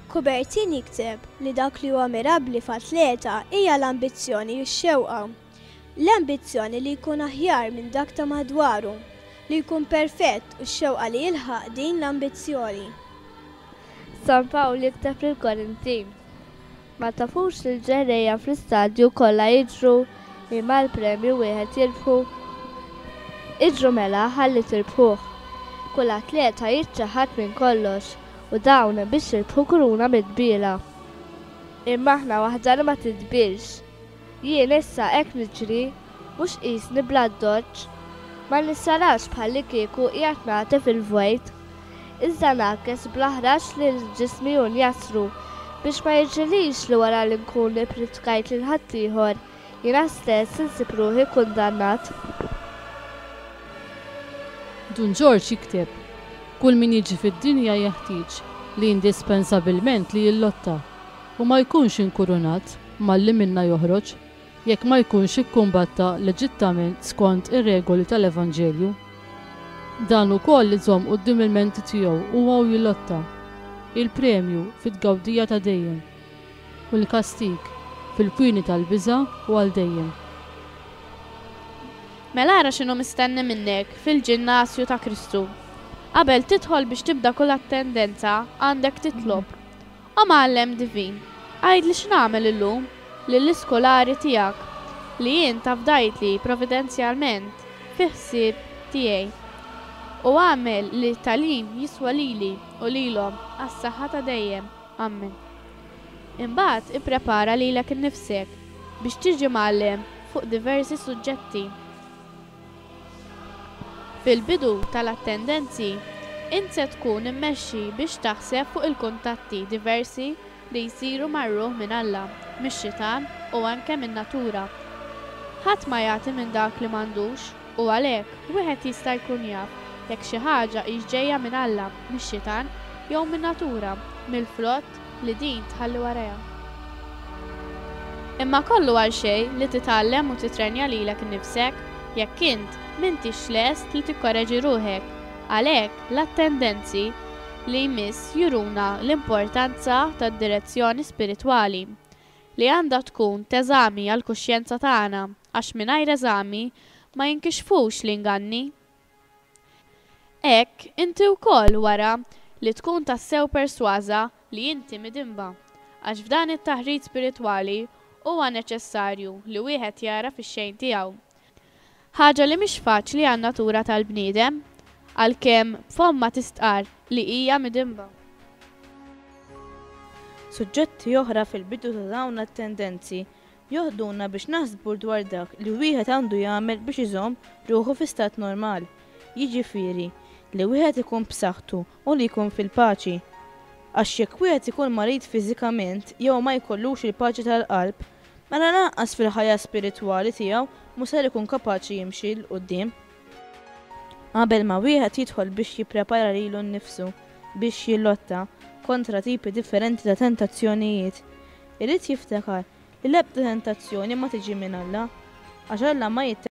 Kubertin jikteb li dak li huwa mirabbli f'atleta hija l-ambizzjoni u x-xewqa. L-ambizzjoni li jkun aħjar minn dak ta' madwaru, li jkun perfett u x-xewqa li jilħaq din l-ambizzjoni. San Pawl jikteb lill-Korintin: ma tafux li l-ġerrejja fl-istadju kollha jiġru imma l-premju wieħed jirbħu. Iġru mela ħalli tirbħuh. Kull atleta jiċċaħad minn kollox u dawn biex jirbħu kuruna mid-kbira. Imma aħna waħdana ma tidbirx. Jien issa hekk niġri mhux qisni bla doġġ, ma nissarax bħalli kieku qiegħed nagħti fil-vojt. Iżda naqqes bl-aħrax li l-ġismi u njasru biex ma jiġrilix li wara li nkun ippritkajt lil ħaddieħor jiena stess insib ruħi kundannat. Dun George jikteb: kull min jiġi fid-dinja jeħtieġ li indispensabilment li jillotta u ma jkunx inkurunat malli minna joħroġ jekk ma jkunx ikkumbatta leġittament skont ir-regoli tal-Evanġelju. Dan ukoll li żomm quddiem il-menti tiegħu huwa jillotta il-premju fit-tgawdija ta' dejjem u l-kastig fil-pwini tal-biża' u għal dejjem. Mela ara x'inhu mistenni minnek fil-ġinnasju ta' Kristu. Qabel tidħol biex tibda kull attendenza għandek titlob: O Mgħallem Divin, għajdli x'nagħmel illum lill-iskolari tiegħek li jien taf dajtli provvidenzjalment fi ħsieb tiegħi u għamel li talim jiswa lili u lilhom għas-saħħa ta' dejjem. Amen. Imbagħad ipprepara lilek innifsek biex tiġi mgħallem fuq diversi suġġetti. Fil-bidu tal-attendenzi, int se tkun immexxi biex taħseb fuq il-kuntatti diversi li jsiru mar-Ruħ minn Alla, mix-Xitan u anke min-natura. Ħadd ma jagħti minn dak li m'għandux u għalhekk wieħed jista' jkun jaf jekk xi ħaġa hix ġejja minn Alla, mix-Xitan jew min-natura, mill-frott li din tħalli warajha. Imma kollu għal xejn li titgħallem u titrenja lilek innifsek jekk int m'intix lest li tikkoreġi ruħek. Għalhekk l-attendenzi li jmiss juruna l-importanza tad-direzzjoni spiritwali li għandha tkun teżami għall kuxjenza tagħna għax mingħajr eżami ma jinkixfux l-inganni. Hekk inti wkoll wara li tkun tassew persważa li inti midimba għax f'dan it-taħriġ spiritwali huwa neċessarju li wieħed jara fix-xejn tiegħu. Ħaġa li mhix faċli għan-natura tal-bniedem għalkemm f'omma tistqar li hija midimba. Suġġetti oħra fil-bidu ta' dawn at-tendenzi joħduna biex naħsbu dwar dak li wieħed għandu jagħmel biex iżomm ruħu fi stat normal. Jiġifieri li wieħed ikun b'saħħtu u li jkun fil-paċi. Għax jekk wieħed ikun marid fiżikament jew ma jkollux il-paċi tal-qalb, mela lanqas fil-ħajja spiritwali tiegħu mhux se jkun kapaċi jimxi l quddiem. Qabel ma wieħed jidħol biex jipprepara lilu nnifsu biex jillotta kontra tipi differenti ta' tentazzjonijiet, irid jiftakar li l-ebda tentazzjoni ma tiġi minn Alla, għax Alla ma